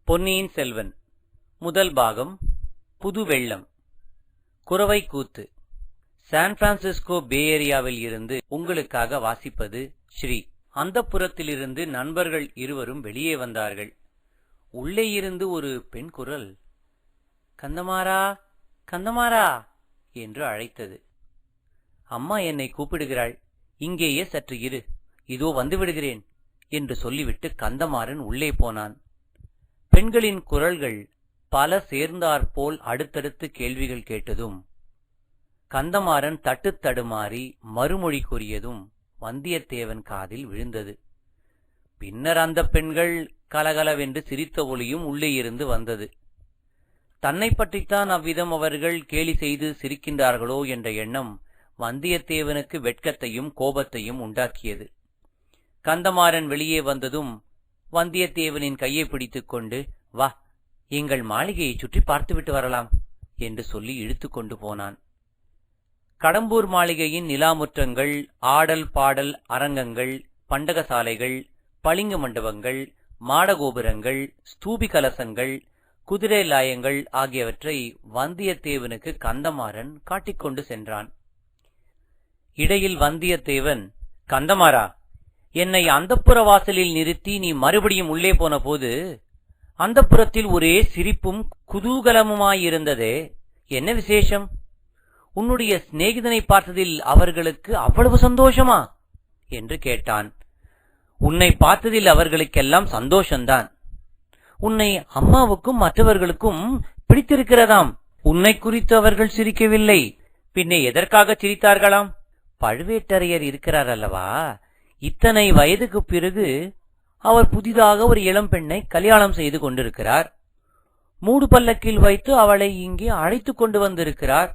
பொன்னியின் செல்வன் முதல் பாகம் புது வெள்ளம். குரவை கூத்து. சான் பிரான்சிஸ்கோ பே ஏரியாவில் இருந்து உங்களுக்காக வாசிப்பது ஸ்ரீ. அந்தப்புறத்திலிருந்து நண்பர்கள் இருவரும் வெளியே வந்தார்கள். உள்ளே இருந்து ஒரு பெண் குரல், கந்தமாரா கந்தமாரா என்று அழைத்தது. அம்மா என்னை கூப்பிடுகிறாள், இங்கேயே சற்று இரு, இதோ வந்துவிடுகிறேன் என்று சொல்லிவிட்டு கந்தமாறன் உள்ளே போனான். பெண்களின் குரல்கள் பல சேர்ந்தாற்போல் அடுத்தடுத்து கேள்விகள் கேட்டதும் கந்தமாறன் தட்டு தடுமாறி மறுமொழி கூறியதும் வந்தியத்தேவன் காதில் விழுந்தது. பின்னர் அந்த பெண்கள் கலகலவென்று சிரித்த ஒலியும் உள்ளே இருந்து வந்தது. தன்னை பற்றித்தான் அவ்விதம் அவர்கள் கேலி செய்து சிரிக்கின்றார்களோ என்ற எண்ணம் வந்தியத்தேவனுக்கு வெட்கத்தையும் கோபத்தையும் உண்டாக்கியது. கந்தமாறன் வெளியே வந்ததும் வந்தியத்தேவனின் கையை பிடித்துக் கொண்டு, வா, எங்கள் மாளிகையை சுற்றி பார்த்துவிட்டு வரலாம் என்று சொல்லி இழுத்து கொண்டு போனான். கடம்பூர் மாளிகையின் நிலாமுற்றங்கள், ஆடல் பாடல் அரங்கங்கள், பண்டகசாலைகள், பளிங்கு மண்டபங்கள், மாடகோபுரங்கள், ஸ்தூபி கலசங்கள், குதிரை லாயங்கள் ஆகியவற்றை வந்தியத்தேவனுக்கு கந்தமாறன் காட்டிக்கொண்டு சென்றான். இடையில் வந்தியத்தேவன், கந்தமாறா, என்னை அந்தப்புற வாசலில் நிறுத்தி நீ மறுபடியும் உள்ளே போன போது அந்தப்புறத்தில் ஒரே சிரிப்பும் குதூகலமுமாயிருந்ததே, என்ன விசேஷம்? உன்னுடைய சிநேகிதனை பார்த்ததில் அவர்களுக்கு அவ்வளவு சந்தோஷமா என்று கேட்டான். உன்னை பார்த்ததில் அவர்களுக்கெல்லாம் சந்தோஷந்தான். உன்னை அம்மாவுக்கும் மற்றவர்களுக்கும் பிடித்திருக்கிறதாம். உன்னை குறித்து அவர்கள் சிரிக்கவில்லை, பின்னே எதற்காக சிரித்தார்களாம்? பழுவேட்டரையர் இருக்கிறார் அல்லவா, இத்தனை வயதுக்கு பிறகு அவர் புதிதாக ஒரு இளம் பெண்ணை கல்யாணம் செய்து கொண்டிருக்கிறார். மூடு பல்லக்கில் வைத்து அவளை இங்கே அழைத்து கொண்டு வந்திருக்கிறார்.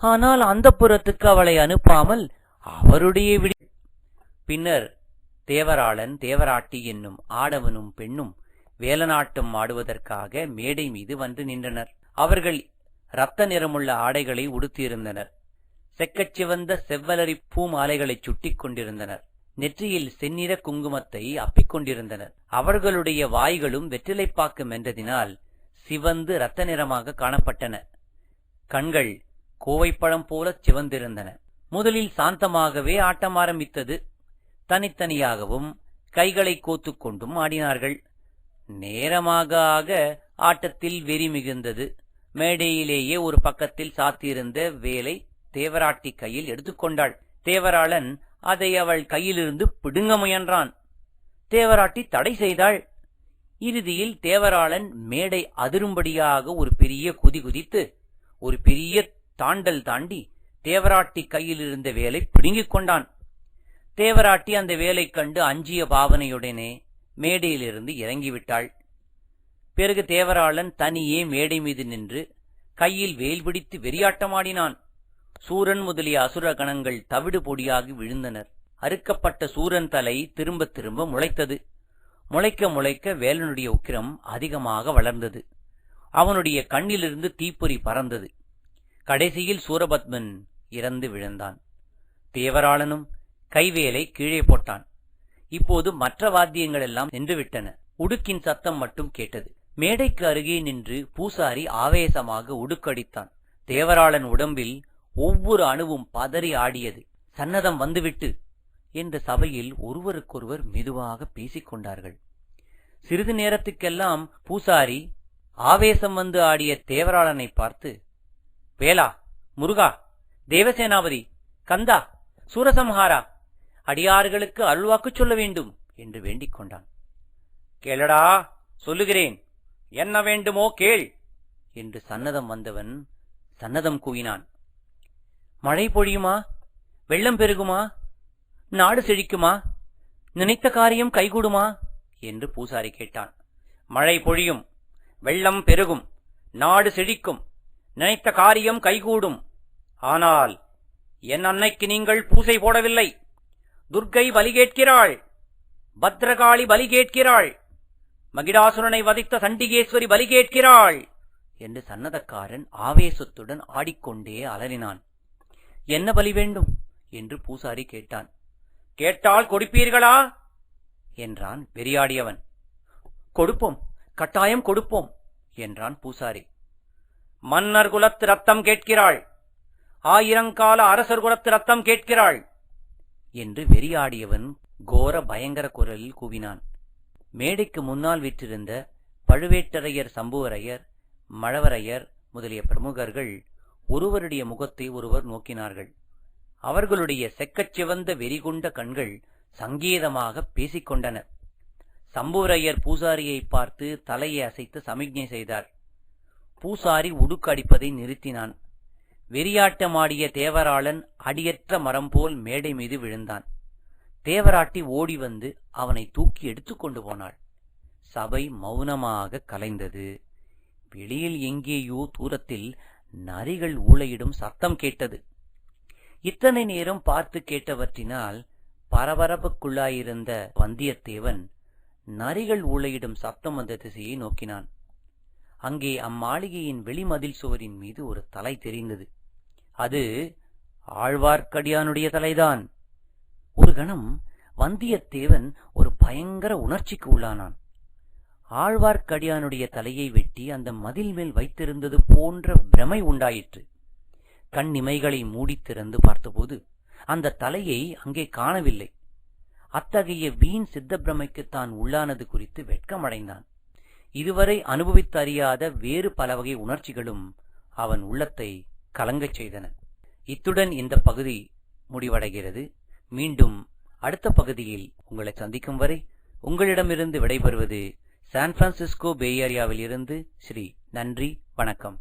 ஆனால் அந்தப்புறத்துக்கு அவளை அனுப்பாமல் அவருடைய பின்னர் தேவராளன் தேவராட்டி என்னும் ஆடவனும் பெண்ணும் வேலநாட்டம் ஆடுவதற்காக மேடை மீது வந்து நின்றனர். அவர்கள் இரத்த நிறமுள்ள ஆடைகளை உடுத்தியிருந்தனர். செக்கச்சிவந்த செவ்வலரி பூ மாலைகளை சுட்டிக் கொண்டிருந்தனர். நெற்றியில் செந்நிற குங்குமத்தை அப்பிக் கொண்டிருந்தனர். அவர்களுடைய வாய்களும் வெற்றிலைப்பாக்கு மென்றதினால் சிவந்து இரத்த நிறமாக காணப்பட்டன. கண்கள் கோவைப்பழம் போல சிவந்திருந்தன. முதலில் சாந்தமாகவே ஆட்டம் ஆரம்பித்தது. தனித்தனியாகவும் கைகளை கோத்துக்கொண்டும் ஆடினார்கள். நேரமாக ஆக ஆட்டத்தில் வெறி மிகுந்தது. மேடையிலேயே ஒரு பக்கத்தில் சாத்தியிருந்த வேலை தேவராட்டி கையில் எடுத்துக்கொண்டாள். தேவராளன் அதை அவள் கையிலிருந்து பிடுங்க முயன்றான். தேவராட்டி தடை செய்தாள். இறுதியில் தேவராளன் மேடை அதிரும்படியாக ஒரு பெரிய குதி குதித்து ஒரு பெரிய தாண்டல் தாண்டி தேவராட்டி கையில் இருந்த வேலை பிடுங்கிக் கொண்டான். தேவராட்டி அந்த வேலை கண்டு அஞ்சிய பாவனையுடனே மேடையிலிருந்து இறங்கிவிட்டாள். பிறகு தேவராளன் தனியே மேடை மீது நின்று கையில் வேல் பிடித்து வெறியாட்டமாடினான். சூரன் முதலிய அசுர கணங்கள் தவிடு பொடியாகி விழுந்தனர். அறுக்கப்பட்ட சூரன் தலை திரும்ப திரும்ப முளைத்தது. முளைக்க முளைக்க வேலனுடைய உக்கிரம் அதிகமாக வளர்ந்தது. அவனுடைய கண்ணிலிருந்து தீப்பொறி பறந்தது. கடைசியில் சூரபத்மன் இறந்து விழுந்தான். தேவராளனும் கைவேலை கீழே போட்டான். இப்போது மற்ற வாத்தியங்கள் எல்லாம் நின்றுவிட்டன. உடுக்கின் சத்தம் மட்டும் கேட்டது. மேடைக்கு அருகே நின்று பூசாரி ஆவேசமாக உடுக்கடித்தான். தேவராளன் உடம்பில் ஒவ்வொரு அணுவும் பதறி ஆடியது. சன்னதம் வந்துவிட்டு என்ற சபையில் ஒருவருக்கொருவர் மெதுவாக பேசிக் கொண்டார்கள். சிறிது நேரத்துக்கெல்லாம் பூசாரி ஆவேசம் வந்து ஆடிய தேவராளனை பார்த்து, வேலா, முருகா, தேவசேனாபதி, கந்தா, சூரசம்ஹாரா, அடியார்களுக்கு அருள்வாக்கு சொல்ல வேண்டும் என்று வேண்டிக் கொண்டான். கேளடா, சொல்லுகிறேன், என்ன வேண்டுமோ கேள் என்று சன்னதம் வந்தவன் சன்னதம் கூவினான். மழை பொழியுமா? வெள்ளம் பெருகுமா? நாடு செழிக்குமா? நினைத்த காரியம் கைகூடுமா என்று பூசாரி கேட்டான். மழை பொழியும், வெள்ளம் பெருகும், நாடு செழிக்கும், நினைத்த காரியம் கைகூடும். ஆனால் என் அன்னைக்கு நீங்கள் பூசை போடவில்லை. துர்க்கை பலி கேட்கிறாள், பத்ரகாளி பலி கேட்கிறாள், மகிடாசுரனை வதைத்த சண்டிகேஸ்வரி பலி கேட்கிறாள் என்று சன்னதக்காரன் ஆவேசத்துடன் ஆடிக்கொண்டே அலறினான். என்ன பலி வேண்டும்? என்று பூசாரி கேட்டான். கேட்டால் கொடுப்பீர்களா என்றான் வெறியாடியவன். கொடுப்போம், கட்டாயம் கொடுப்போம் என்றான் பூசாரி. மன்னர் குலத்து ரத்தம் கேட்கிறாள், ஆயிரங்கால அரசர் குலத்து ரத்தம் கேட்கிறாள் என்று வெறியாடியவன் கோர பயங்கர குரலில் கூவினான். மேடைக்கு முன்னால் விற்றிருந்த பழுவேட்டரையர், சம்புவரையர், மழவரையர் முதலிய பிரமுகர்கள் ஒருவருடைய முகத்தை ஒருவர் நோக்கினார்கள். அவர்களுடைய செக்கச்சிவந்த வெறிகுண்ட கண்கள் சங்கீதமாக பேசிக்கொண்டன. சம்புவரையர் பூசாரியை பார்த்து தலையை அசைத்து சமிக்ஞை செய்தார். பூசாரி உடுக்கு அடிப்பதை நிறுத்தினான். வெறியாட்டமாடிய தேவராளன் அடியற்ற மரம் போல் மேடை மீது விழுந்தான். தேவராட்டி ஓடி வந்து அவனை தூக்கி எடுத்துக்கொண்டு போனாள். சபை மௌனமாக கலைந்தது. வெளியில் எங்கேயோ தூரத்தில் நரிகள் ஊளையிடும் சத்தம் கேட்டது. இத்தனை நேரம் பார்த்து கேட்டவற்றினால் பரபரப்புக்குள்ளாயிருந்த வந்தியத்தேவன் நரிகள் ஊளையிடும் சத்தம் வந்த திசையை நோக்கினான். அங்கே அம்மாளிகையின் வெளிமதில் சுவரின் மீது ஒரு தலை தெரிந்தது. அது ஆழ்வார்க்கடியானுடைய தலைதான். ஒரு கணம் வந்தியத்தேவன் ஒரு பயங்கர உணர்ச்சிக்கு உள்ளானான். ஆழ்வார்க்கடியானுடைய தலையை வெட்டி அந்த மதில் மேல் வைத்திருந்தது போன்ற பிரமை உண்டாயிற்று. கண்ணிமைகளை மூடி திறந்து பார்த்தபோது அந்த தலையை அங்கே காணவில்லை. அத்தகைய வீண் சித்த பிரமைக்கு தான் உள்ளானது குறித்து வெட்கமடைந்தான். இதுவரை அனுபவித்தறியாத வேறு பல வகை உணர்ச்சிகளும் அவன் உள்ளத்தை கலங்கச் செய்தன. இத்துடன் இந்த பகுதி முடிவடைகிறது. மீண்டும் அடுத்த பகுதியில் உங்களை சந்திக்கும் வரை உங்களிடமிருந்து விடைபெறுவது சான் பிரான்சிஸ்கோ பே ஏரியாவில் இருந்து ஸ்ரீ. நன்றி, வணக்கம்.